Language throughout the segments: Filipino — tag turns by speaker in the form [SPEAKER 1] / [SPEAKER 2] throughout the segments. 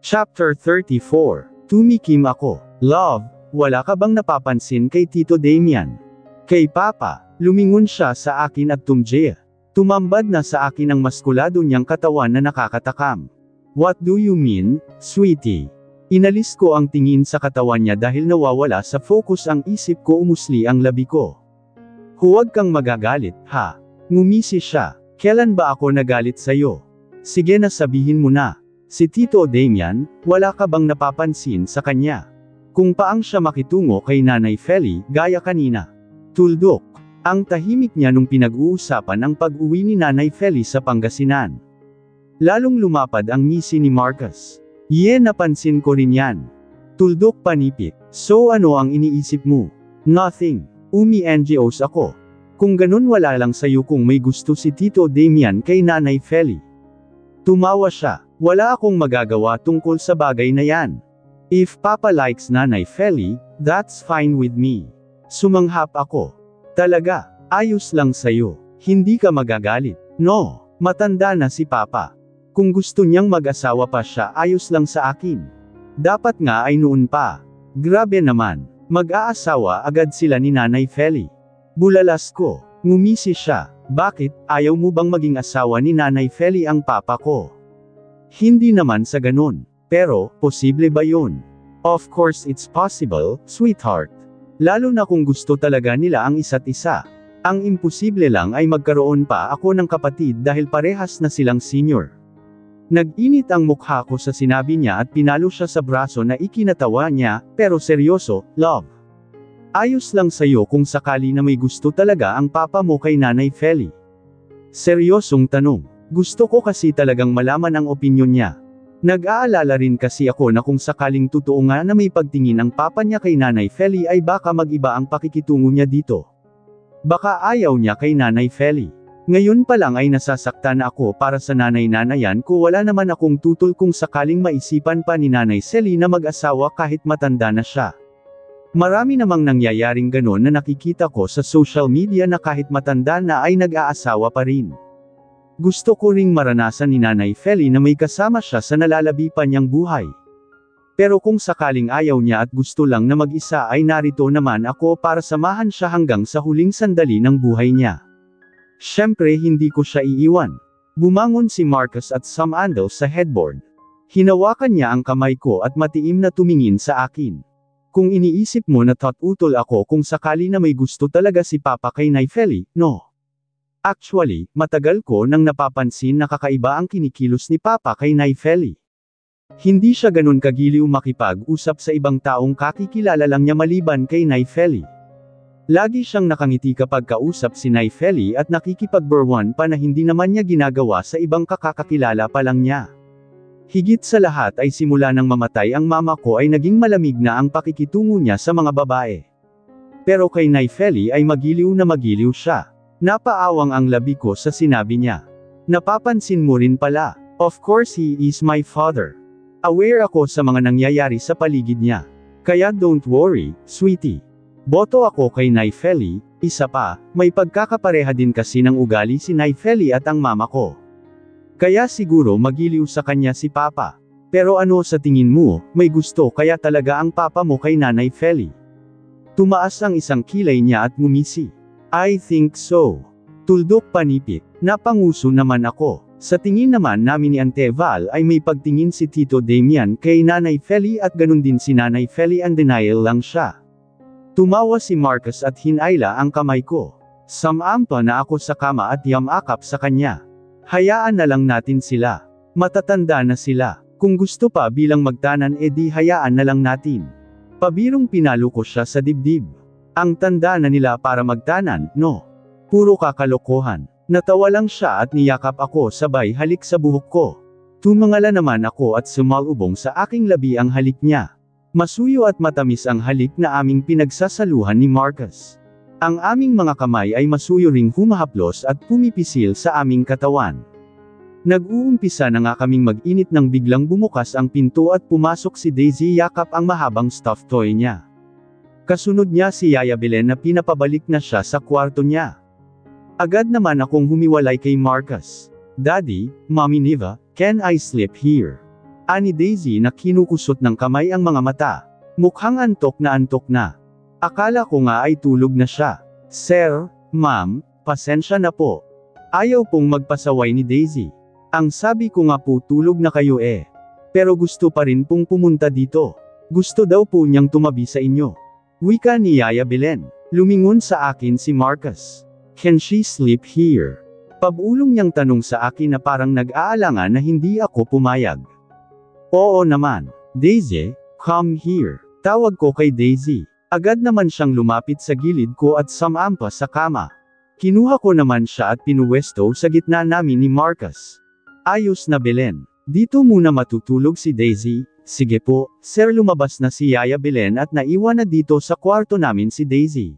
[SPEAKER 1] Chapter 34. Tumikim ako. Love, wala ka bang napapansin kay Tito Damian? Kay Papa, lumingon siya sa akin at tumjaya. Tumambad na sa akin ang maskulado niyang katawan na nakakatakam. What do you mean, sweetie? Inalis ko ang tingin sa katawan niya dahil nawawala sa focus ang isip ko, umusli ang labi ko. Huwag kang magagalit, ha? Ngumisi siya. Kailan ba ako nagalit sa'yo? Sige na, sabihin mo na. Si Tito Damian, wala ka bang napapansin sa kanya? Kung paang siya makitungo kay Nanay Feli, gaya kanina. Tuldok. Ang tahimik niya nung pinag-uusapan ang pag-uwi ni Nanay Feli sa Pangasinan. Lalong lumapad ang ngisi ni Marcus. Napansin ko rin yan. Tuldok panipik. So ano ang iniisip mo? Nothing. Umi-NGOs ako. Kung ganun, wala lang sa'yo kung may gusto si Tito Damian kay Nanay Feli. Tumawa siya. Wala akong magagawa tungkol sa bagay na yan. If Papa likes Nanay Feli, that's fine with me. Sumanghap ako. Talaga, ayos lang sa'yo. Hindi ka magagalit. No, matanda na si Papa. Kung gusto niyang mag-asawa pa siya, ayos lang sa akin. Dapat nga ay noon pa. Grabe naman, mag-aasawa agad sila ni Nanay Feli. Bulalas ko. Ngumisi siya. Bakit, ayaw mo bang maging asawa ni Nanay Feli ang Papa ko? Hindi naman sa ganun. Pero, posible ba yun? Of course it's possible, sweetheart. Lalo na kung gusto talaga nila ang isa't isa. Ang imposible lang ay magkaroon pa ako ng kapatid dahil parehas na silang senior. Nag-init ang mukha ko sa sinabi niya at pinalo siya sa braso na ikinatawa niya, pero seryoso, love. Ayos lang sa'yo kung sakali na may gusto talaga ang Papa mo kay Nanay Feli. Seryosong tanong. Gusto ko kasi talagang malaman ang opinyon niya. Nag-aalala rin kasi ako na kung sakaling totoo nga na may pagtingin ang Papa niya kay Nanay Feli ay baka mag-iba ang pakikitungo niya dito. Baka ayaw niya kay Nanay Feli. Ngayon pa lang ay nasasaktan na ako para sa nanay-nanayan ko, wala naman akong tutol kung sakaling maisipan pa ni Nanay Feli na mag-asawa kahit matanda na siya. Marami namang nangyayaring ganon na nakikita ko sa social media na kahit matanda na ay nag-aasawa pa rin. Gusto ko ring maranasan ni Nanay Feli na may kasama siya sa nalalabi pa niyang buhay. Pero kung sakaling ayaw niya at gusto lang na mag-isa, ay narito naman ako para samahan siya hanggang sa huling sandali ng buhay niya. Siyempre hindi ko siya iiwan. Bumangon si Marcus at sumandal sa headboard. Hinawakan niya ang kamay ko at matiim na tumingin sa akin. Kung iniisip mo na utol ako kung sakali na may gusto talaga si Papa kay Nay Feli, no. Actually, matagal ko nang napapansin na kakaiba ang kinikilos ni Papa kay Nay Feli. Hindi siya ganun kagiliw makipag-usap sa ibang taong kakikilala lang niya maliban kay Nay Feli. Lagi siyang nakangiti kapag kausap si Nay Feli at nakikipagburwan pa na hindi naman niya ginagawa sa ibang kakakilala pa lang niya. Higit sa lahat ay simula nang mamatay ang mama ko ay naging malamig na ang pakikitungo niya sa mga babae. Pero kay Nay Feli ay magiliw na magiliw siya. Napaawang ang labi ko sa sinabi niya. Napapansin mo rin pala. Of course he is my father. Aware ako sa mga nangyayari sa paligid niya. Kaya don't worry, sweetie. Boto ako kay Nay Feli. Isa pa, may pagkakapareha din kasi ng ugali si Nay Feli at ang mama ko. Kaya siguro magiliw sa kanya si Papa. Pero ano sa tingin mo, may gusto kaya talaga ang Papa mo kay Nanay Feli? Tumaas ang isang kilay niya at ngumisi. I think so. Tuldok panipik. Napanguso naman ako. Sa tingin naman namin ni Ante Val ay may pagtingin si Tito Damian kay Nanay Feli at ganun din si Nanay Feli, and denial lang siya. Tumawa si Marcus at hinayla ang kamay ko. Samampa na ako sa kama at yamakap sa kanya. Hayaan na lang natin sila. Matatanda na sila. Kung gusto pa bilang magtanan, edi hayaan na lang natin. Pabirong pinalo ko siya sa dibdib. Ang tanda na nila para magtanan, no? Puro kakalokohan. Natawa lang siya at niyakap ako sabay halik sa buhok ko. Tumangala naman ako at sumalubong sa aking labi ang halik niya. Masuyo at matamis ang halik na aming pinagsasaluhan ni Marcus. Ang aming mga kamay ay masuyo ring humahaplos at pumipisil sa aming katawan. Nag-uumpisa na nga kaming mag-init nang biglang bumukas ang pinto at pumasok si Daisy, yakap ang mahabang stuffed toy niya. Kasunod niya si Yaya Belen na pinapabalik na siya sa kwarto niya. Agad naman akong humiwalay kay Marcus. Daddy, Mommy Neva, can I sleep here? Ani Daisy na kinukusot ng kamay ang mga mata. Mukhang antok na. Akala ko nga ay tulog na siya. Sir, ma'am, pasensya na po. Ayaw pong magpasaway ni Daisy. Ang sabi ko nga po tulog na kayo eh. Pero gusto pa rin pong pumunta dito. Gusto daw po niyang tumabi sa inyo. Wika ni Yaya Belen. Lumingon sa akin si Marcus. Can she sleep here? Pabulong niyang tanong sa akin na parang nag-aalangan na hindi ako pumayag. Oo naman. Daisy, come here. Tawag ko kay Daisy. Agad naman siyang lumapit sa gilid ko at sumampa sa kama. Kinuha ko naman siya at pinuwesto sa gitna namin ni Marcus. Ayos na Belen. Dito muna matutulog si Daisy. Sige po, sir, lumabas na si Yaya Belen at naiwan na dito sa kwarto namin si Daisy.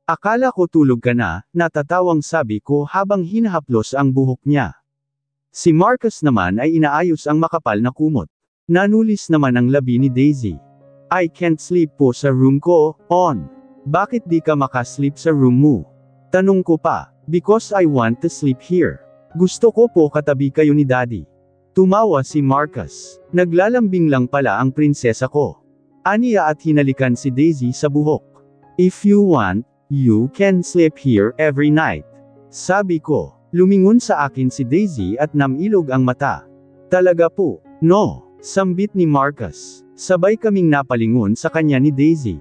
[SPEAKER 1] Akala ko tulog ka na, natatawang sabi ko habang hinahaplos ang buhok niya. Si Marcus naman ay inaayos ang makapal na kumot. Nanulis naman ang labi ni Daisy. I can't sleep po sa room ko, on. Bakit di ka makasleep sa room mo? Tanong ko pa, because I want to sleep here. Gusto ko po katabi kayo ni Daddy. Tumawa si Marcus. Naglalambing lang pala ang prinsesa ko. Aniya at hinalikan si Daisy sa buhok. If you want, you can sleep here every night. Sabi ko. Lumingon sa akin si Daisy at namilog ang mata. Talaga po, no, sambit ni Marcus. Sabay kaming napalingon sa kanya ni Daisy.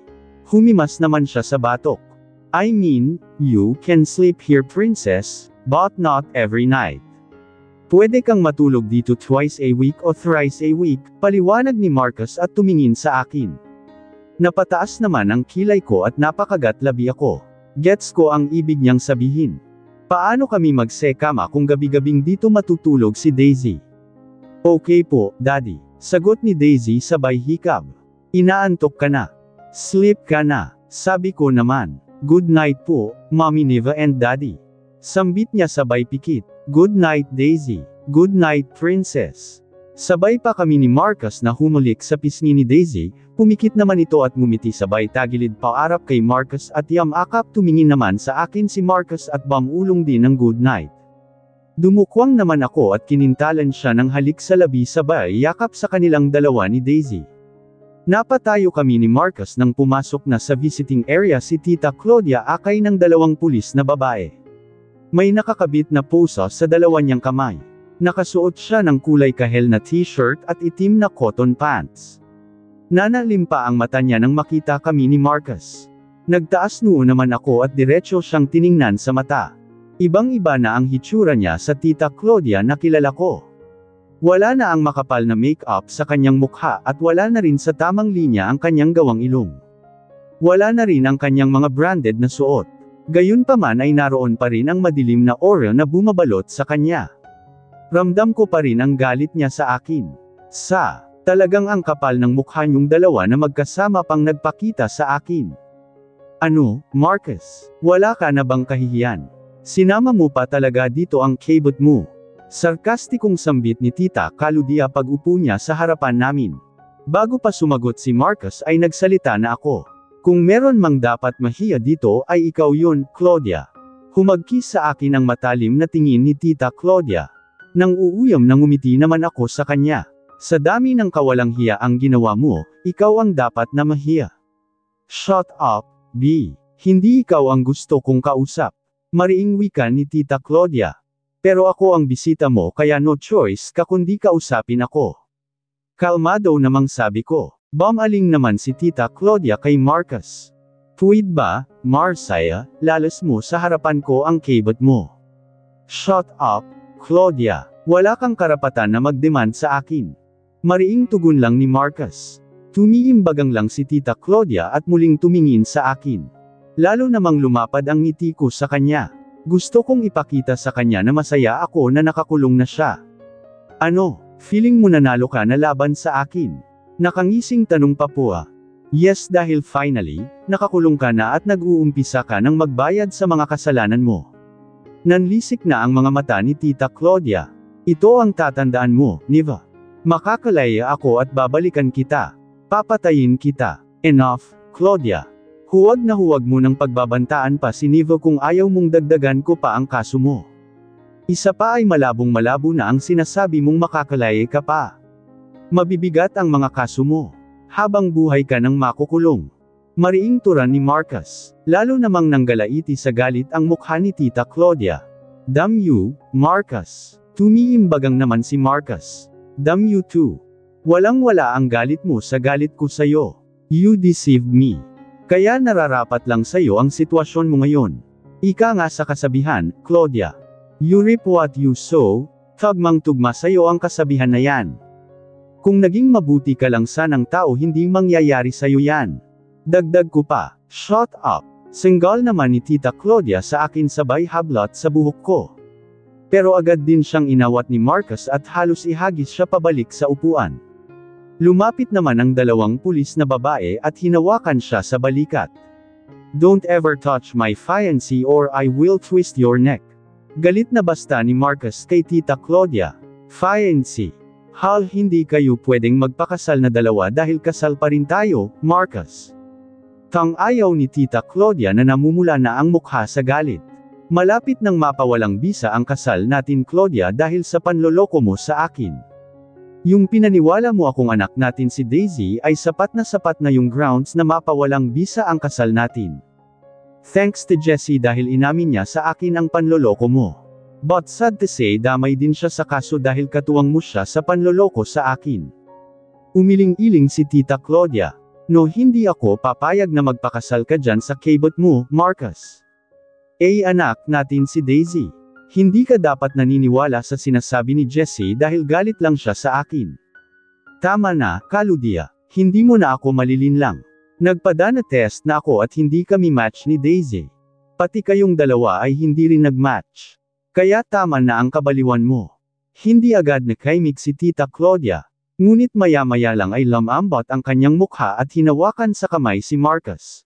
[SPEAKER 1] Humimas naman siya sa batok. I mean, you can sleep here princess, but not every night. Pwede kang matulog dito twice a week o thrice a week, paliwanag ni Marcus at tumingin sa akin. Napataas naman ang kilay ko at napakagat labi ako. Gets ko ang ibig niyang sabihin. Paano kami magsekama kung gabi-gabing dito matutulog si Daisy? Okay po, Daddy. Sagot ni Daisy sabay hikab. Inaantok ka na. Sleep ka na. Sabi ko naman. Good night po, Mommy Neva and Daddy. Sambit niya sabay pikit. Good night Daisy. Good night Princess. Sabay pa kami ni Marcus na humulik sa pisngi ni Daisy, pumikit naman ito at ngumiti sabay tagilid paarap kay Marcus at yamakap tumingin naman sa akin si Marcus at bamulong din ng good night. Dumukwang naman ako at kinintalan siya ng halik sa labi sabay yakap sa kanilang dalawa ni Daisy. Napatayo kami ni Marcus nang pumasok na sa visiting area si Tita Claudia akay ng dalawang pulis na babae. May nakakabit na pusa sa dalawa niyang kamay. Nakasuot siya ng kulay kahel na t-shirt at itim na cotton pants. Nanalim pa ang mata niya nang makita kami ni Marcus. Nagtaas noo naman ako at diretso siyang tiningnan sa mata. Ibang-iba na ang hitsura niya sa Tita Claudia na kilala ko. Wala na ang makapal na make-up sa kanyang mukha at wala na rin sa tamang linya ang kanyang gawang ilong. Wala na rin ang kanyang mga branded na suot. Gayunpaman ay naroon pa rin ang madilim na aura na bumabalot sa kanya. Ramdam ko pa rin ang galit niya sa akin. Talagang ang kapal ng mukha niyong dalawa na magkasama pang nagpakita sa akin. Ano, Marcus? Wala ka na bang kahihiyan? Sinama mo pa talaga dito ang kabot mo. Sarkastikong sambit ni Tita Claudia pag-upo niya sa harapan namin. Bago pa sumagot si Marcus ay nagsalita na ako. Kung meron mang dapat mahiya dito ay ikaw yun, Claudia. Humagkis sa akin ang matalim na tingin ni Tita Claudia. Nang uuyam na ngumiti naman ako sa kanya. Sa dami ng kawalang hiya ang ginawa mo, ikaw ang dapat na mahiya. Shut up, B. Hindi ikaw ang gusto kong kausap. Mariing wika ni Tita Claudia. Pero ako ang bisita mo kaya no choice ka kundi kausapin ako. Kalmado namang sabi ko. Bumaling naman si Tita Claudia kay Marcus. Puwid ba, Marcia, lalas mo sa harapan ko ang kabot mo. Shut up, Claudia. Wala kang karapatan na mag-demand sa akin. Mariing tugon lang ni Marcus. Tumiimbagang lang si Tita Claudia at muling tumingin sa akin. Lalo namang lumapad ang ngiti ko sa kanya. Gusto kong ipakita sa kanya na masaya ako na nakakulong na siya. Ano, feeling mo nanalo ka na laban sa akin? Nakangising tanong pa po ah. Yes, dahil finally, nakakulong ka na at nag-uumpisa ka ng magbayad sa mga kasalanan mo. Nanlisik na ang mga mata ni Tita Claudia. Ito ang tatandaan mo, Neva. Makakalaya ako at babalikan kita. Papatayin kita. Enough, Claudia. Huwag na huwag mo nang pagbabantaan pa si Neva kung ayaw mong dagdagan ko pa ang kaso mo. Isa pa ay malabong-malabo na ang sinasabi mong makakalaya ka pa. Mabibigat ang mga kaso mo. Habang buhay ka nang makukulong. Mariing turan ni Marcus. Lalo namang nanggalaiti sa galit ang mukha ni Tita Claudia. Damn you, Marcus. Tumiimbagang naman si Marcus. Damn you too. Walang-wala ang galit mo sa galit ko sayo. You deceived me. Kaya nararapat lang sayo ang sitwasyon mo ngayon. Ika nga sa kasabihan, Claudia. You reap what you sow, tugmang-tugma sayo ang kasabihan na yan. Kung naging mabuti ka lang sanang tao hindi mangyayari sayo yan. Dagdag ko pa, shut up. Senggal naman ni Tita Claudia sa akin sabay hablot sa buhok ko. Pero agad din siyang inawat ni Marcus at halos ihagis siya pabalik sa upuan. Lumapit naman ang dalawang pulis na babae at hinawakan siya sa balikat. Don't ever touch my fiancé or I will twist your neck. Galit na basta ni Marcus kay Tita Claudia. Fiancé. Hal, hindi kayo pwedeng magpakasal na dalawa dahil kasal pa rin tayo, Marcus. Tang-ayaw ni Tita Claudia na namumula na ang mukha sa galit. Malapit nang mapawalang bisa ang kasal natin, Claudia, dahil sa panloloko mo sa akin. Yung pinaniwala mo akong anak natin si Daisy ay sapat na yung grounds na mapawalang bisa ang kasal natin. Thanks to Jessie dahil inamin niya sa akin ang panloloko mo. But sad to say damay din siya sa kaso dahil katuwang mo siya sa panloloko sa akin. Umiling-iling si Tita Claudia. No, hindi ako papayag na magpakasal ka dyan sa kabot mo, Marcus. Anak natin si Daisy. Hindi ka dapat naniniwala sa sinasabi ni Jessie dahil galit lang siya sa akin. Tama na, Claudia. Hindi mo na ako malilinlang. Nagpadana test na ako at hindi kami match ni Daisy. Pati kayong dalawa ay hindi rin nag-match. Kaya tama na ang kabaliwan mo. Hindi agad nakaimik si Tita Claudia. Ngunit maya-maya lang ay lumambot ang kanyang mukha at hinawakan sa kamay si Marcus.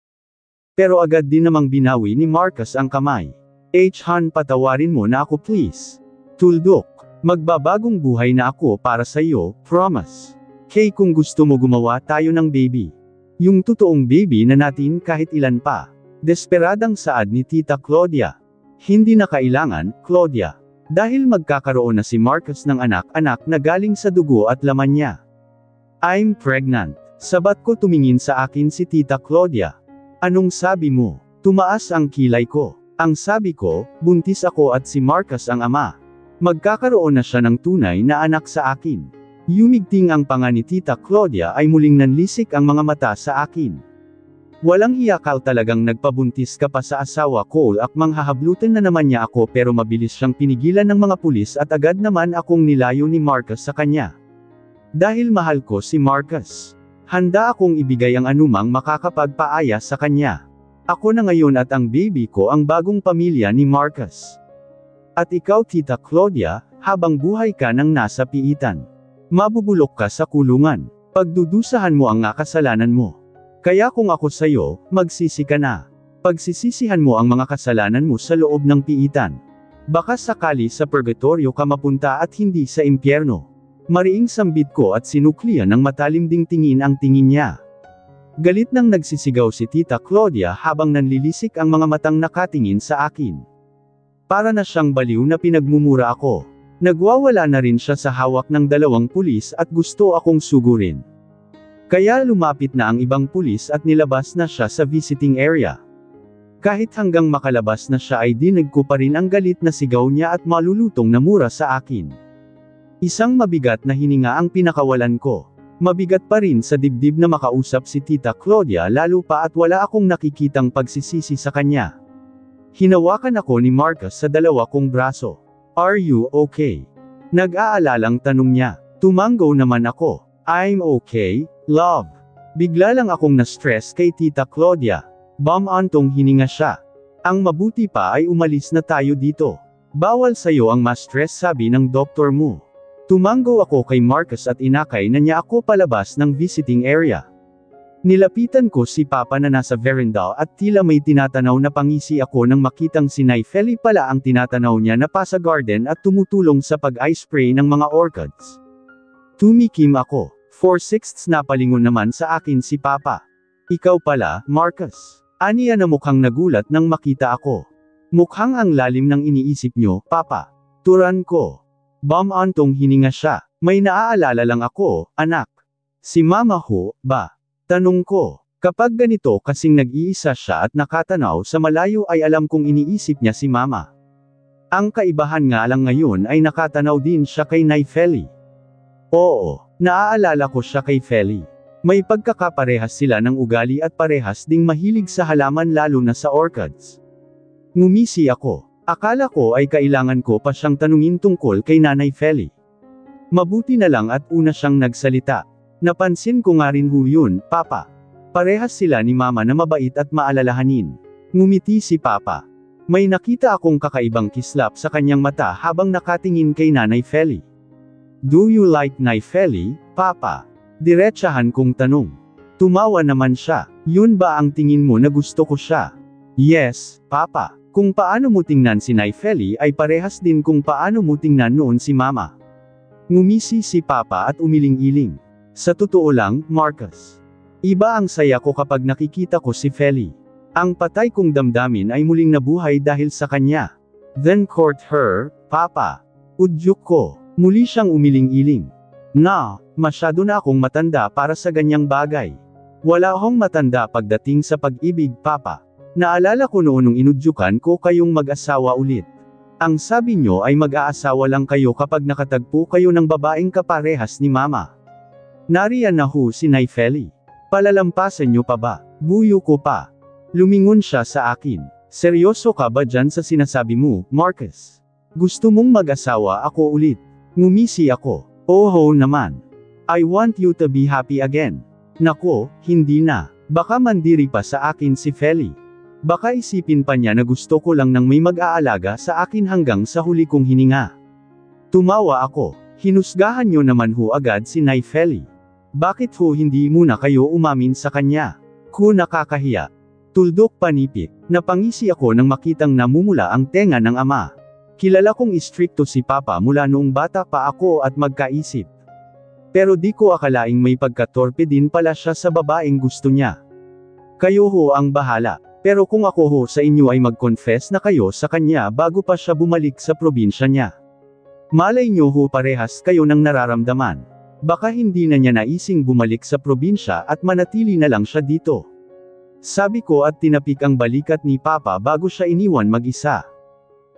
[SPEAKER 1] Pero agad din namang binawi ni Marcus ang kamay. Han, patawarin mo na ako please. Tuldok. Magbabagong buhay na ako para sa iyo, promise. Kay kung gusto mo gumawa tayo ng baby. Yung totoong baby na natin kahit ilan pa. Desperadang saad ni Tita Claudia. Hindi na kailangan, Claudia. Dahil magkakaroon na si Marcus ng anak-anak na galing sa dugo at laman niya. I'm pregnant. Sabat ko tumingin sa akin si Tita Claudia. Anong sabi mo? Tumaas ang kilay ko. Ang sabi ko, buntis ako at si Marcus ang ama. Magkakaroon na siya ng tunay na anak sa akin. Yumigting ang panga ni Tita Claudia ay muling nanlisik ang mga mata sa akin. Walang hiyakal talagang nagpabuntis ka pa sa asawa ko at manghahablutan na naman niya ako pero mabilis siyang pinigilan ng mga pulis at agad naman akong nilayo ni Marcus sa kanya. Dahil mahal ko si Marcus. Handa akong ibigay ang anumang makakapagpaaya sa kanya. Ako na ngayon at ang baby ko ang bagong pamilya ni Marcus. At ikaw Tita Claudia, habang buhay ka nang nasa piitan. Mabubulok ka sa kulungan. Pagdudusahan mo ang kasalanan mo. Kaya kung ako sayo, magsisi ka na. Pagsisisihan mo ang mga kasalanan mo sa loob ng piitan. Baka sakali sa purgatorio ka mapunta at hindi sa impyerno. Mariing sambit ko at sinuklian ng matalimding tingin ang tingin niya. Galit nang nagsisigaw si Tita Claudia habang nanlilisik ang mga matang nakatingin sa akin. Para na siyang baliw na pinagmumura ako. Nagwawala na rin siya sa hawak ng dalawang pulis at gusto akong sugurin. Kaya lumapit na ang ibang pulis at nilabas na siya sa visiting area. Kahit hanggang makalabas na siya ay dinig ko pa rin ang galit na sigaw niya at malulutong na mura sa akin. Isang mabigat na hininga ang pinakawalan ko. Mabigat pa rin sa dibdib na makausap si Tita Claudia lalo pa at wala akong nakikitang pagsisisi sa kanya. Hinawakan ako ni Marcus sa dalawa kong braso. Are you okay? Nag-aalalang tanong niya. Tumanggo naman ako. I'm okay, love. Bigla lang akong na-stress kay Tita Claudia. Antong hininga siya. Ang mabuti pa ay umalis na tayo dito. Bawal sayo ang ma-stress sabi ng doktor mo. Tumanggo ako kay Marcus at inakay na niya ako palabas ng visiting area. Nilapitan ko si Papa na nasa veranda at tila may tinatanaw na pangisi ako nang makitang si Naifeli pala ang tinatanaw niya na pa sa garden at tumutulong sa pag-ice spray ng mga orchids. Tumikim ako. 4/6 na palingon naman sa akin si Papa. Ikaw pala, Marcus. Aniya na mukhang nagulat nang makita ako. Mukhang ang lalim ng iniisip nyo, Papa. Turan ko. Antong hininga siya. May naaalala lang ako, anak. Si mama ho, ba? Tanong ko. Kapag ganito kasing nag-iisa siya at nakatanaw sa malayo ay alam kong iniisip niya si mama. Ang kaibahan nga lang ngayon ay nakatanaw din siya kay Nay Feli. Oo, naaalala ko siya kay Feli. May pagkakaparehas sila ng ugali at parehas ding mahilig sa halaman lalo na sa orchids. Ngumisi ako. Akala ko ay kailangan ko pa siyang tanungin tungkol kay Nanay Feli. Mabuti na lang at una siyang nagsalita. Napansin ko nga rin ho yun, Papa. Parehas sila ni Mama na mabait at maalalahanin. Ngumiti si Papa. May nakita akong kakaibang kislap sa kanyang mata habang nakatingin kay Nanay Feli. Do you like Nay Feli, Papa? Diretsahan kong tanong. Tumawa naman siya. Yun ba ang tingin mo na gusto ko siya? Yes, Papa. Kung paano mo tingnan si Nay Feli ay parehas din kung paano mo tingnan noon si Mama. Ngumisi si Papa at umiling-iling. Sa totoo lang, Marcus. Iba ang saya ko kapag nakikita ko si Feli. Ang patay kong damdamin ay muling nabuhay dahil sa kanya. Then court her, Papa. Udyok ko. Muli siyang umiling-iling. Na, masyado na akong matanda para sa ganyang bagay. Wala akong matanda pagdating sa pag-ibig, Papa. Naalala ko noon nung inudyukan ko kayong mag-asawa ulit. Ang sabi nyo ay mag-aasawa lang kayo kapag nakatagpo kayo ng babaeng kaparehas ni Mama. Nariyan na ho si Nay Feli. Palalampasan nyo pa ba? Buyo ko pa. Lumingon siya sa akin. Seryoso ka ba dyan sa sinasabi mo, Marcus? Gusto mong mag-asawa ako ulit? Ngumisi ako. Oho naman. I want you to be happy again. Nako, hindi na. Baka mandiri pa sa akin si Feli. Baka isipin pa niya na gusto ko lang ng may mag-aalaga sa akin hanggang sa huli kong hininga. Tumawa ako. Hinusgahan nyo naman ho agad si Nay Feli. Bakit ho hindi muna kayo umamin sa kanya? Ku nakakahiya. Tuldok panipik. Napangisi ako nang makitang namumula ang tenga ng ama. Kilala kong istrikto si Papa mula noong bata pa ako at magkaisip. Pero di ko akalaing may pagkatorpe din pala siya sa babaeng gusto niya. Kayo ho ang bahala. Pero kung ako ho sa inyo ay mag-confess na kayo sa kanya bago pa siya bumalik sa probinsya niya. Malay nyo ho parehas kayo ng nararamdaman. Baka hindi na niya naising bumalik sa probinsya at manatili na lang siya dito. Sabi ko at tinapik ang balikat ni Papa bago siya iniwan mag-isa.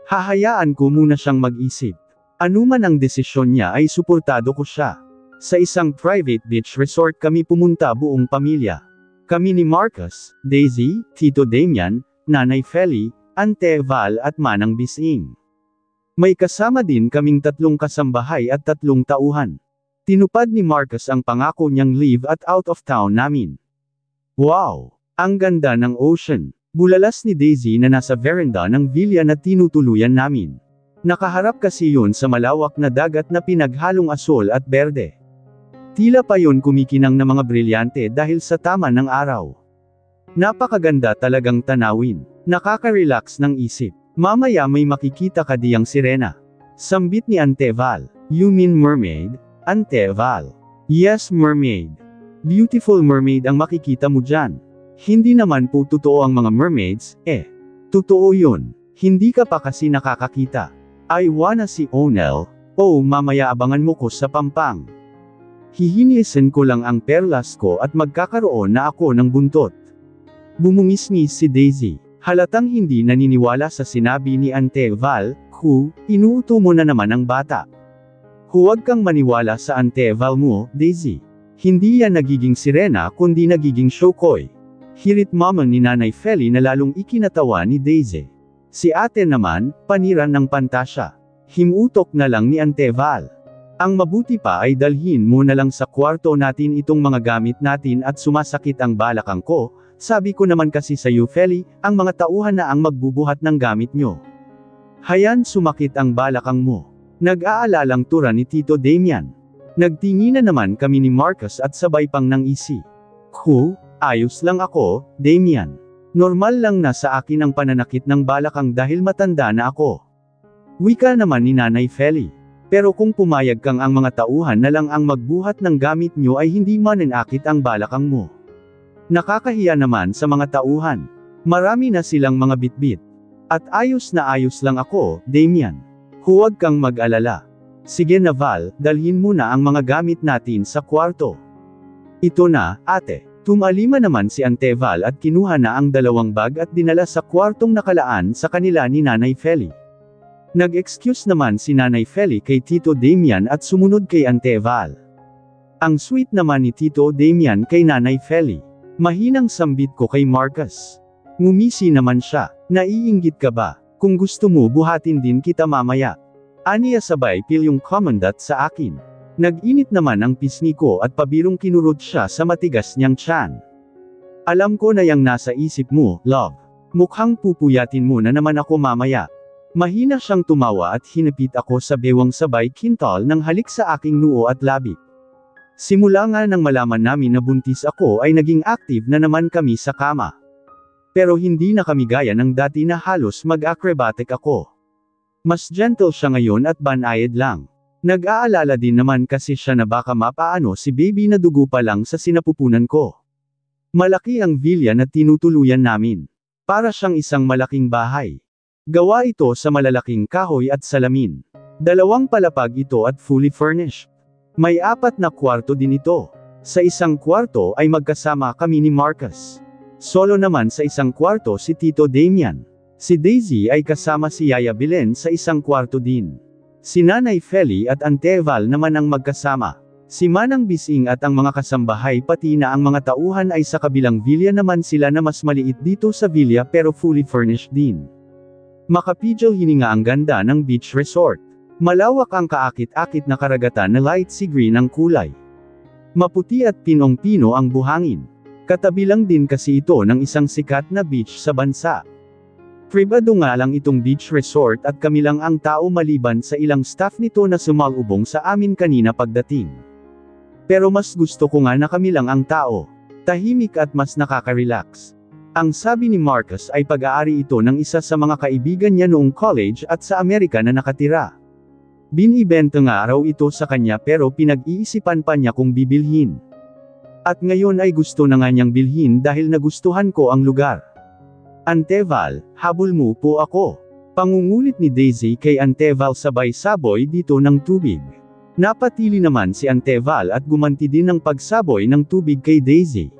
[SPEAKER 1] Hahayaan ko muna siyang mag-isip. Anuman ang desisyon niya ay suportado ko siya. Sa isang private beach resort kami pumunta buong pamilya. Kami ni Marcus, Daisy, Tito Damian, Nanay Feli, Ante Val at Manang Bising. May kasama din kaming 3 kasambahay at 3 tauhan. Tinupad ni Marcus ang pangako niyang live at out of town namin. Wow! Ang ganda ng ocean. Bulalas ni Daisy na nasa veranda ng villa na tinutuluyan namin. Nakaharap kasi yun sa malawak na dagat na pinaghalong asol at berde. Tila pa yun kumikinang na mga brilyante dahil sa tama ng araw. Napakaganda talagang tanawin. Nakaka-relax ng isip. Mamaya may makikita ka diyang sirena. Sambit ni Ante Val. You mean mermaid? Ante Val. Yes, mermaid. Beautiful mermaid ang makikita mo dyan. Hindi naman po totoo ang mga mermaids, Totoo yun. Hindi ka pa kasi nakakakita. I wanna see Onel. Oh, mamaya abangan mo ko sa Pampang. Hihinisin ko lang ang perlas ko at magkakaroon na ako ng buntot. Bumungis-ngis si Daisy. Halatang hindi naniniwala sa sinabi ni Ante Val. Inuuto mo na naman ang bata. Huwag kang maniwala sa Ante Val mo, Daisy. Hindi yan nagiging sirena kundi nagiging shokoy. Hirit mama ni Nanay Feli na lalong ikinatawa ni Daisy. Si ate naman, paniran ng pantasya. Himutok na lang ni Ante Val. Ang mabuti pa ay dalhin mo na lang sa kwarto natin itong mga gamit natin at sumasakit ang balakang ko. Sabi ko naman kasi sa iyo Feli, ang mga tauhan na ang magbubuhat ng gamit nyo. Hayan sumakit ang balakang mo. Nag-aalalang tura ni Tito Damian. Nagtinginan naman kami ni Marcus at sabay pang nang isi. Ayos lang ako, Damian. Normal lang na sa akin ang pananakit ng balakang dahil matanda na ako. Wika naman ni Nanay Feli. Pero kung pumayag kang ang mga tauhan na lang ang magbuhat ng gamit nyo ay hindi mananakit ang balakang mo. Nakakahiya naman sa mga tauhan. Marami na silang mga bitbit. At ayos na ayos lang ako, Damian. Huwag kang mag-alala. Sige na Val, dalhin mo na ang mga gamit natin sa kwarto. Ito na, ate. Tumalima naman si Ante Val at kinuha na ang 2 bag at dinala sa kwartong nakalaan sa kanila ni Nanay Feli. Nag-excuse naman si Nanay Feli kay Tito Damian at sumunod kay Ante Val. Ang sweet naman ni Tito Damian kay Nanay Feli. Mahinang sambit ko kay Marcus. Ngumisi naman siya. Naiinggit ka ba? Kung gusto mo buhatin din kita mamaya. Aniya sabay pilyong commandant sa akin. Nag-init naman ang pisngi ko at pabirong kinurot siya sa matigas niyang tiyan. Alam ko na yang nasa isip mo, love. Mukhang pupuyatin mo na naman ako mamaya. Mahina siyang tumawa at hinapit ako sa bewang sabay kintal ng halik sa aking noo at labi. Simula nga nang malaman namin na buntis ako ay naging active na naman kami sa kama. Pero hindi na kami gaya ng dati na halos mag-acrobatic ako. Mas gentle siya ngayon at banayad lang. Nag-aalala din naman kasi siya na baka mapaano si baby na dugo pa lang sa sinapupunan ko. Malaki ang villa na tinutuluyan namin. Para siyang isang malaking bahay. Gawa ito sa malalaking kahoy at salamin. 2 palapag ito at fully furnished. May 4 na kwarto din ito. Sa isang kwarto ay magkasama kami ni Marcus. Solo naman sa isang kwarto si Tito Damian. Si Daisy ay kasama si Yaya Belen sa isang kwarto din. Si Nanay Feli at Ante Val naman ang magkasama. Si Manang Bising at ang mga kasambahay pati na ang mga tauhan ay sa kabilang villa naman sila na mas maliit dito sa villa pero fully furnished din. Makapidyo hininga ang ganda ng beach resort. Malawak ang kaakit-akit na karagatan na light sea green ang kulay. Maputi at pinong-pino ang buhangin. Katabi lang din kasi ito ng isang sikat na beach sa bansa. Pribado nga lang itong beach resort at kami lang ang tao maliban sa ilang staff nito na sumalubong sa amin kanina pagdating. Pero mas gusto ko nga na kami lang ang tao. Tahimik at mas nakaka-relax. Ang sabi ni Marcus ay pag-aari ito ng isa sa mga kaibigan niya noong college at sa Amerika na nakatira. Binibenta nga raw ito sa kanya pero pinag-iisipan pa niya kung bibilhin. At ngayon ay gusto na nga niyang bilhin dahil nagustuhan ko ang lugar. Ante Val, habol mo po ako. Pangungulit ni Daisy kay Ante Val sabay saboy dito ng tubig. Napatili naman si Ante Val at gumanti din ng pagsaboy ng tubig kay Daisy.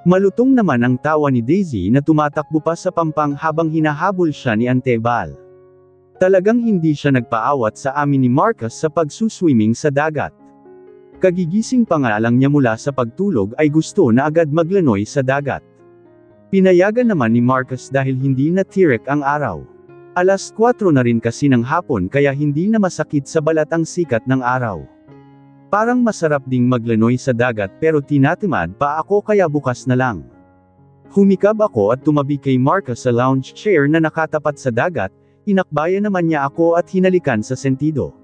[SPEAKER 1] Malutong naman ang tawa ni Daisy na tumatakbo pa sa pampang habang hinahabol siya ni Ante Val. Talagang hindi siya nagpaawat sa amin ni Marcus sa pagsuswimming sa dagat. Kagigising pa nga lang niya mula sa pagtulog ay gusto na agad maglanoy sa dagat. Pinayagan naman ni Marcus dahil hindi na tirek ang araw. 4:00 na rin kasi ng hapon kaya hindi na masakit sa balat ang sikat ng araw. Parang masarap ding maglanoy sa dagat pero tinatamad pa ako kaya bukas na lang. Humikab ako at tumabi kay Marcus sa lounge chair na nakatapat sa dagat, inakbayan naman niya ako at hinalikan sa sentido.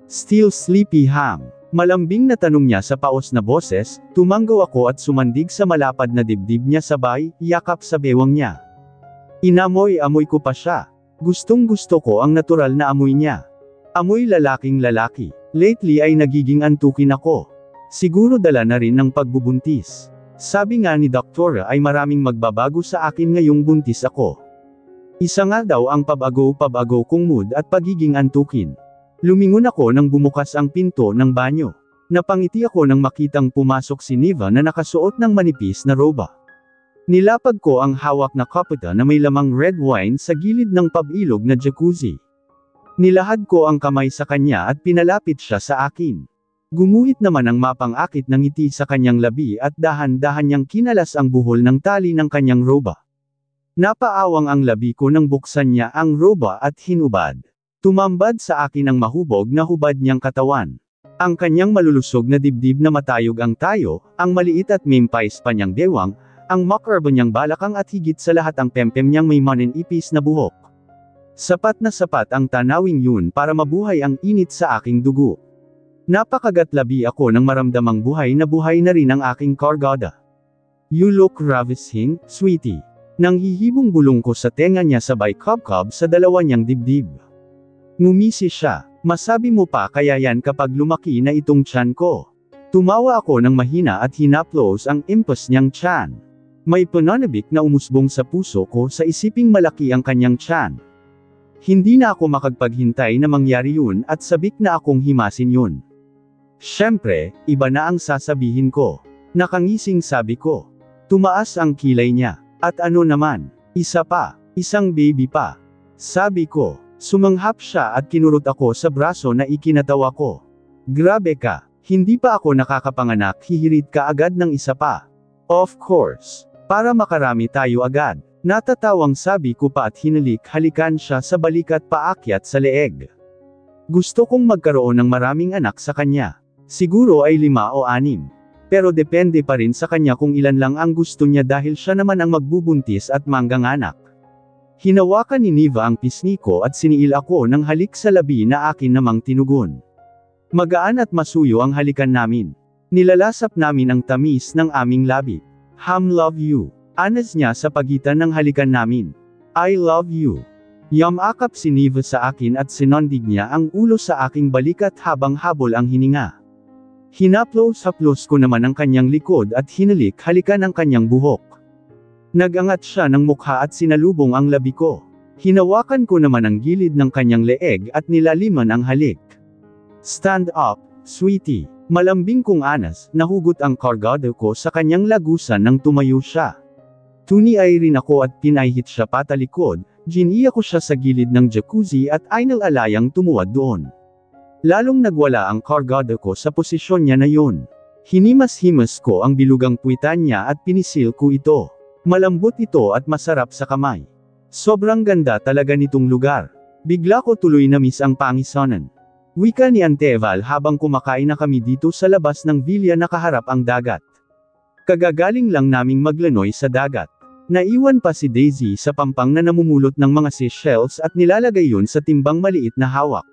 [SPEAKER 1] Still sleepy ham? Malambing na tanong niya sa paos na boses, tumanggaw ako at sumandig sa malapad na dibdib niya sabay, yakap sa bewang niya. Inamoy-amoy ko pa siya. Gustong gusto ko ang natural na amoy niya. Amoy lalaking lalaki. Lately ay nagiging antukin ako. Siguro dala na rin ng pagbubuntis. Sabi nga ni doktora ay maraming magbabago sa akin ngayong buntis ako. Isa nga daw ang pabago-pabago kong mood at pagiging antukin. Lumingon ako nang bumukas ang pinto ng banyo. Napangiti ako nang makitang pumasok si Neva na nakasuot ng manipis na roba. Nilapag ko ang hawak na kopeta na may lamang red wine sa gilid ng pabilog na jacuzzi. Nilahad ko ang kamay sa kanya at pinalapit siya sa akin. Gumuhit naman ang mapang-akit ng ngiti sa kanyang labi at dahan-dahan niyang kinalas ang buhol ng tali ng kanyang roba. Napaawang ang labi ko nang buksan niya ang roba at hinubad. Tumambad sa akin ang mahubog na hubad niyang katawan. Ang kanyang malulusog na dibdib na matayog ang tayo, ang maliit at mimpais pa niyang bewang, ang makarbo niyang balakang at higit sa lahat ang pempem niyang may maninipis na buhok. Sapat na sapat ang tanawing yun para mabuhay ang init sa aking dugo. Napakagatlabi ako nang maramdamang buhay na rin ang aking kargada. You look ravishing, sweetie. Nang hihibong bulong ko sa tenga niya sabay cob-cob sa dalawa niyang dibdib. Ngumisi siya. Masabi mo pa kaya yan kapag lumaki na itong tiyan ko. Tumawa ako ng mahina at hinaplos ang impos niyang tiyan. May pananabik na umusbong sa puso ko sa isiping malaki ang kanyang tiyan. Hindi na ako makagpaghintay na mangyari yun at sabik na akong himasin yun. Siyempre, iba na ang sasabihin ko. Nakangising sabi ko. Tumaas ang kilay niya. At ano naman? Isa pa. Isang baby pa. Sabi ko. Sumanghap siya at kinurot ako sa braso na ikinatawa ko. Grabe ka. Hindi pa ako nakakapanganak, hihirit ka agad ng isa pa. Of course. Para makarami tayo agad. Natatawang sabi ko pa at halikan siya sa balikat paakyat sa leeg. Gusto kong magkaroon ng maraming anak sa kanya. Siguro ay 5 o 6. Pero depende pa rin sa kanya kung ilan lang ang gusto niya dahil siya naman ang magbubuntis at mangganganak. Hinawakan ni Niva ang pisngi ko at siniil ako ng halik sa labi na akin namang tinugon. Magaan at masuyo ang halikan namin. Nilalasap namin ang tamis ng aming labi. Love you. Anas niya sa pagitan ng halikan namin. I love you. Yamakap si Niva sa akin at sinondig niya ang ulo sa aking balikat habang habol ang hininga. Hinaplos-haplos ko naman ang kanyang likod at halikan ang kanyang buhok. Nagangat siya ng mukha at sinalubong ang labi ko. Hinawakan ko naman ang gilid ng kanyang leeg at nilaliman ang halik. Stand up, sweetie. Malambing kong anas, nahugot ang kargado ko sa kanyang lagusan nang tumayo siya. Tuniay rin ako at pinahit siya patalikod, giniya ko siya sa gilid ng jacuzzi at alayang tumuwad doon. Lalong nagwala ang kargado ko sa posisyon niya na yun. Hinimas-himas ko ang bilugang puwitan niya at pinisil ko ito. Malambot ito at masarap sa kamay. Sobrang ganda talaga nitong lugar. Bigla ko tuloy na miss ang pangisanan. Wika ni Anteval habang kumakain na kami dito sa labas ng villa na kaharap ang dagat. Kagagaling lang naming maglanoy sa dagat. Naiwan pa si Daisy sa pampang na namumulot ng mga seashells at nilalagay yun sa timbang maliit na hawak.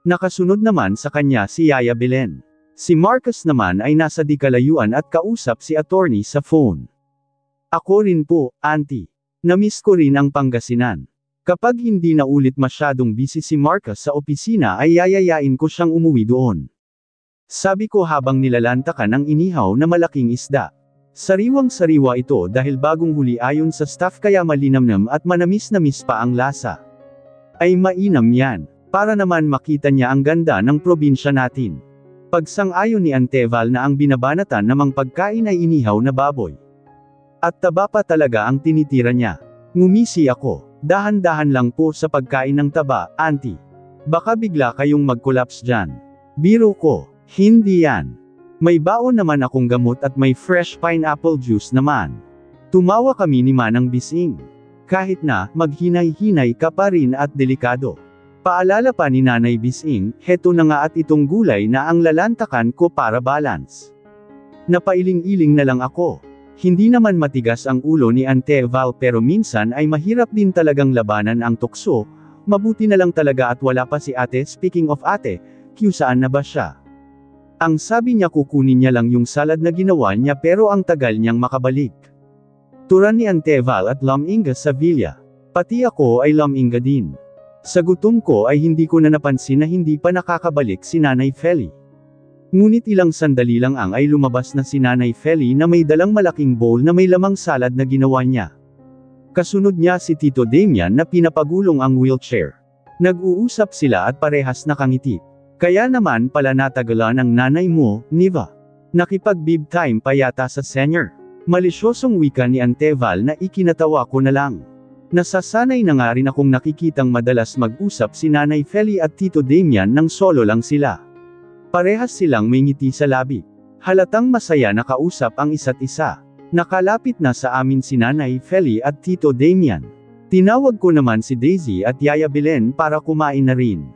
[SPEAKER 1] Nakasunod naman sa kanya si Yaya Belen. Si Marcus naman ay nasa di kalayuan at kausap si attorney sa phone. Ako rin po, auntie. Namiss ko rin ang Pangasinan. Kapag hindi na ulit masyadong busy si Marcus sa opisina ay yayayain ko siyang umuwi doon. Sabi ko habang nilalantakan ang inihaw na malaking isda. Sariwang-sariwa ito dahil bagong huli ayon sa staff kaya malinamnam at manamis-namis pa ang lasa. Ay mainam yan, para naman makita niya ang ganda ng probinsya natin. Pagsang-ayon ni Anteval na ang binabanatan namang pagkain ay inihaw na baboy. At taba pa talaga ang tinitira niya. Ngumisi ako. Dahan-dahan lang po sa pagkain ng taba, auntie. Baka bigla kayong mag-collapse dyan. Biro ko, hindi yan. May baon naman akong gamot at may fresh pineapple juice naman. Tumawa kami ni Manang Bising. Kahit na, maghinay-hinay ka pa rin at delikado. Paalala pa ni Nanay Bising, heto na nga at itong gulay na ang lalantakan ko para balance. Napailing-iling na lang ako. Hindi naman matigas ang ulo ni Anteval pero minsan ay mahirap din talagang labanan ang tukso, mabuti na lang talaga at wala pa si ate. Speaking of ate, saan na ba siya? Ang sabi niya kukunin niya lang yung salad na ginawa niya pero ang tagal niyang makabalik. Turan ni Anteval at Laminga sa villa. Pati ako ay Laminga din. Sa gutom ko ay hindi ko na napansin na hindi pa nakakabalik si Nanay Feli. Ngunit ilang sandali lang ay lumabas na si Nanay Feli na may dalang malaking bowl na may lamang salad na ginawa niya. Kasunod niya si Tito Damian na pinapagulong ang wheelchair. Nag-uusap sila at parehas nakangiti. Kaya naman pala natagalan ang nanay mo, Niva. Nakipag-bib time pa yata sa senior. Malisyosong wika ni Anteval na ikinatawa ko na lang. Nasasanay na nga rin akong nakikitang madalas mag-usap si Nanay Feli at Tito Damian nang solo lang sila. Parehas silang may ngiti sa labi. Halatang masaya na kausap ang isa't isa. Nakalapit na sa amin si Nanay Feli at Tito Damian. Tinawag ko naman si Daisy at Yaya Belen para kumain na rin.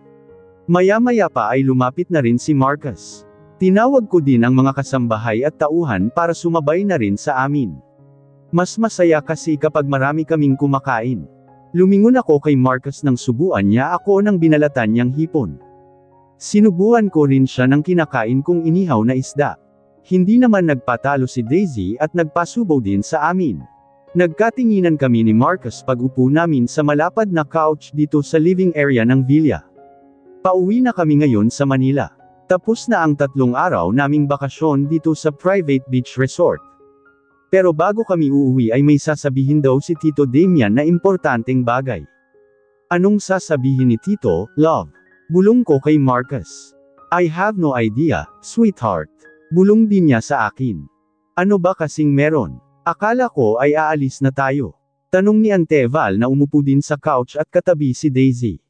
[SPEAKER 1] Maya-maya pa ay lumapit na rin si Marcus. Tinawag ko din ang mga kasambahay at tauhan para sumabay na rin sa amin. Mas masaya kasi kapag marami kaming kumakain. Lumingon ako kay Marcus nang subuan niya ako ng binalatan niyang hipon. Sinubuan ko rin siya ng kinakain kong inihaw na isda. Hindi naman nagpatalo si Daisy at nagpasubaw din sa amin. Nagkatinginan kami ni Marcus pag-upo namin sa malapad na couch dito sa living area ng villa. Pauwi na kami ngayon sa Manila. Tapos na ang 3 araw naming bakasyon dito sa private beach resort. Pero bago kami uuwi ay may sasabihin daw si Tito Damian na importanteng bagay. Anong sasabihin ni Tito, love? Bulong ko kay Marcus. I have no idea, sweetheart. Bulong din niya sa akin. Ano ba kasing meron? Akala ko ay aalis na tayo. Tanong ni Ante Val na umupo din sa couch at katabi si Daisy.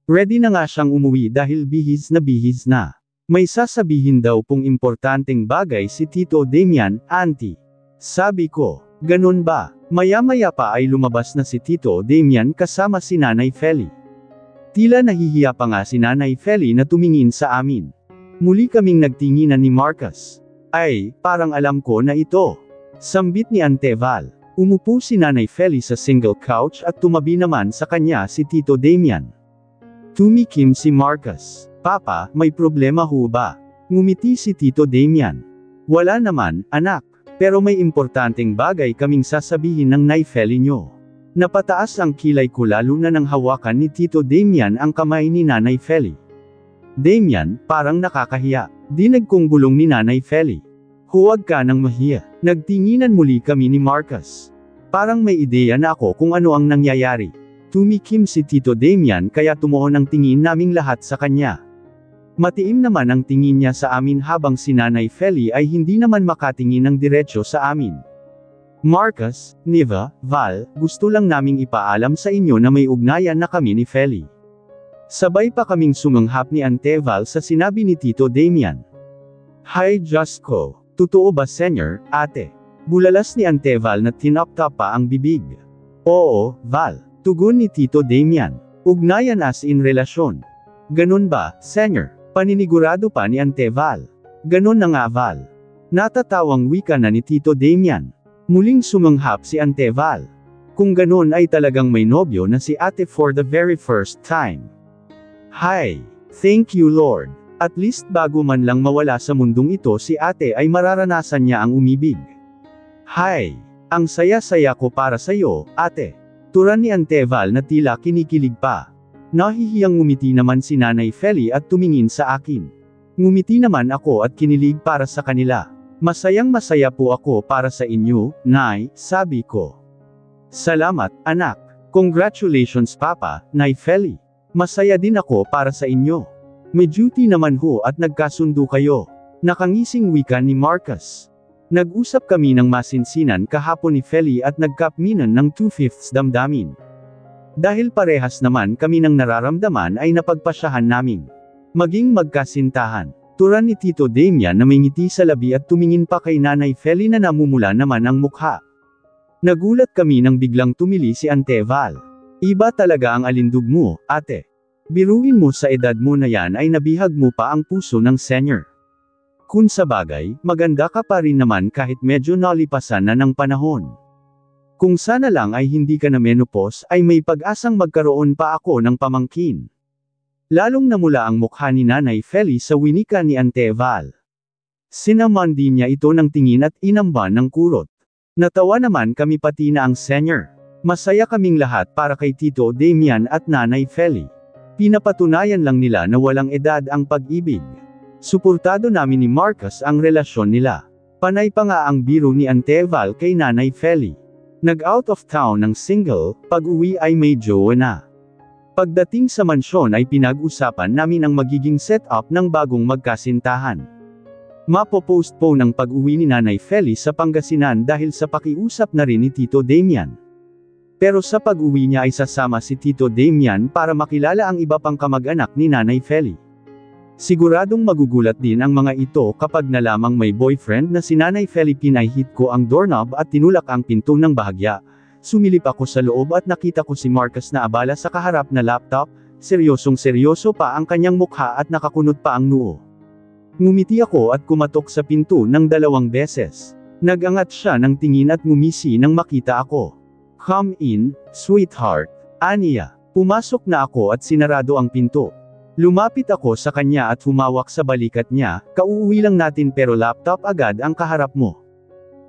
[SPEAKER 1] Ready na nga siyang umuwi dahil bihis na bihis na. May sasabihin daw pong importanteng bagay si Tito Damian, auntie. Sabi ko, ganun ba? Maya-maya pa ay lumabas na si Tito Damian kasama si Nanay Feli. Tila nahihiya pa nga si Nanay Feli na tumingin sa amin. Muli kaming nagtinginan ni Marcus. Ay, parang alam ko na ito. Sambit ni Ante Val. Umupo si Nanay Feli sa single couch at tumabi naman sa kanya si Tito Damian. Tumikim si Marcus. Papa, may problema ho ba? Ngumiti si Tito Damian. Wala naman, anak. Pero may importanteng bagay kaming sasabihin ng Nay Feli nyo. Napataas ang kilay ko lalo na nang hawakan ni Tito Damian ang kamay ni Nanay Feli. Damian, parang nakakahiya. Dinag kong bulong ni Nanay Feli. Huwag ka nang mahiya. Nagtinginan muli kami ni Marcus. Parang may ideya na ako kung ano ang nangyayari. Tumikim si Tito Damian kaya tumuon ang tingin naming lahat sa kanya. Matiim naman ang tingin niya sa amin habang si Nanay Feli ay hindi naman makatingin ng diretsyo sa amin. Marcus, Niva, Val, gusto lang naming ipaalam sa inyo na may ugnayan na kami ni Feli. Sabay pa kaming sumanghap ni Ante Val sa sinabi ni Tito Damian. Hi Jusco, totoo ba senyor, ate? Bulalas ni Ante Val na tinaptap pa ang bibig. Oo, Val, tugon ni Tito Damian. Ugnayan as in relasyon. Ganun ba, senyor? Paninigurado pa ni Ante Val. Ganun na nga Val. Natatawang wika na ni Tito Damian. Muling sumanghap si Ante Val. Kung ganun ay talagang may nobyo na si ate for the very first time. Hi! Thank you Lord. At least bago man lang mawala sa mundong ito si ate ay mararanasan niya ang umibig. Hi! Ang saya-saya ko para sa iyo, ate. Turan ni Ante Val na tila kinikilig pa. Nahihiyang ngumiti naman si Nanay Feli at tumingin sa akin. Ngumiti naman ako at kinilig para sa kanila. Masayang masaya po ako para sa inyo, Nay, sabi ko. Salamat, anak. Congratulations Papa, Nay Feli. Masaya din ako para sa inyo. May duty naman ho at nagkasundo kayo. Nakangising wika ni Marcus. Nag-usap kami ng masinsinan kahapon ni Feli at nagkapminan ng 2/5 damdamin. Dahil parehas naman kami ng nararamdaman ay napagpasyahan naming maging magkasintahan. Turan ni Tito Damian na may ngiti sa labi at tumingin pa kay Nanay Feli na namumula naman ang mukha. Nagulat kami nang biglang tumili si Ante Val. Iba talaga ang alindog mo, ate. Biruin mo sa edad mo na yan ay nabihag mo pa ang puso ng senior. Kung sa bagay, maganda ka pa rin naman kahit medyo nalipasan na ng panahon. Kung sana lang ay hindi ka na menopause ay may pag-asang magkaroon pa ako ng pamangkin. Lalong namula ang mukha ni Nanay Feli sa winika ni Ante Val. Sinaman din niya ito ng tingin at inamban ng kurot. Natawa naman kami pati na ang senior. Masaya kaming lahat para kay Tito Damian at Nanay Feli. Pinapatunayan lang nila na walang edad ang pag-ibig. Suportado namin ni Marcus ang relasyon nila. Panay pa nga ang biro ni Ante Val kay Nanay Feli. Nag-out of town ng single, pag-uwi ay may jowa na. Pagdating sa mansyon ay pinag-usapan namin ang magiging setup ng bagong magkasintahan. Mapopostpone ang pag-uwi ni Nanay Feli sa Pangasinan dahil sa pakiusap na rin ni Tito Damian. Pero sa pag-uwi niya ay sasama si Tito Damian para makilala ang iba pang kamag-anak ni Nanay Feli. Siguradong magugulat din ang mga ito kapag nalamang may boyfriend na si Nanay Feli. Pinahit ko ang doorknob at tinulak ang pinto ng bahagya. Sumilip ako sa loob at nakita ko si Marcus na abala sa kaharap na laptop, seryosong seryoso pa ang kanyang mukha at nakakunot pa ang noo. Ngumiti ako at kumatok sa pinto ng 2 beses. Nagangat siya ng tingin at ngumisi nang makita ako. Come in, sweetheart, aniya. Pumasok na ako at sinarado ang pinto. Lumapit ako sa kanya at humawak sa balikat niya, kauuwi lang natin pero laptop agad ang kaharap mo.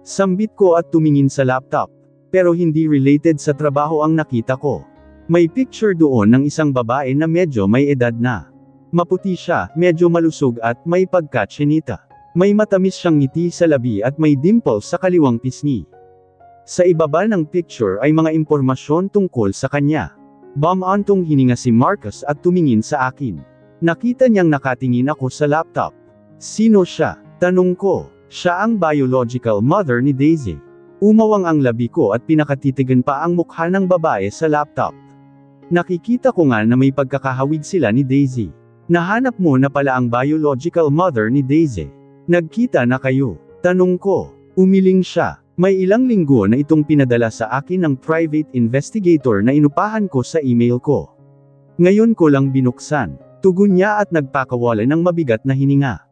[SPEAKER 1] Sambit ko at tumingin sa laptop. Pero hindi related sa trabaho ang nakita ko. May picture doon ng isang babae na medyo may edad na. Maputi siya, medyo malusog at may pagka-chinita. May matamis siyang ngiti sa labi at may dimples sa kaliwang pisngi. Sa ibaba ng picture ay mga impormasyon tungkol sa kanya. Bumantong hininga si Marcus at tumingin sa akin. Nakita niyang nakatingin ako sa laptop. Sino siya? Tanong ko. Siya ang biological mother ni Daisy. Umawang ang labi ko at pinakatitigan pa ang mukha ng babae sa laptop. Nakikita ko nga na may pagkakahawig sila ni Daisy. Nahanap mo na pala ang biological mother ni Daisy. Nagkita na kayo? Tanong ko. Umiling siya. May ilang linggo na itong pinadala sa akin ng private investigator na inupahan ko sa email ko. Ngayon ko lang binuksan. Tugon niya at nagpakawala ng mabigat na hininga.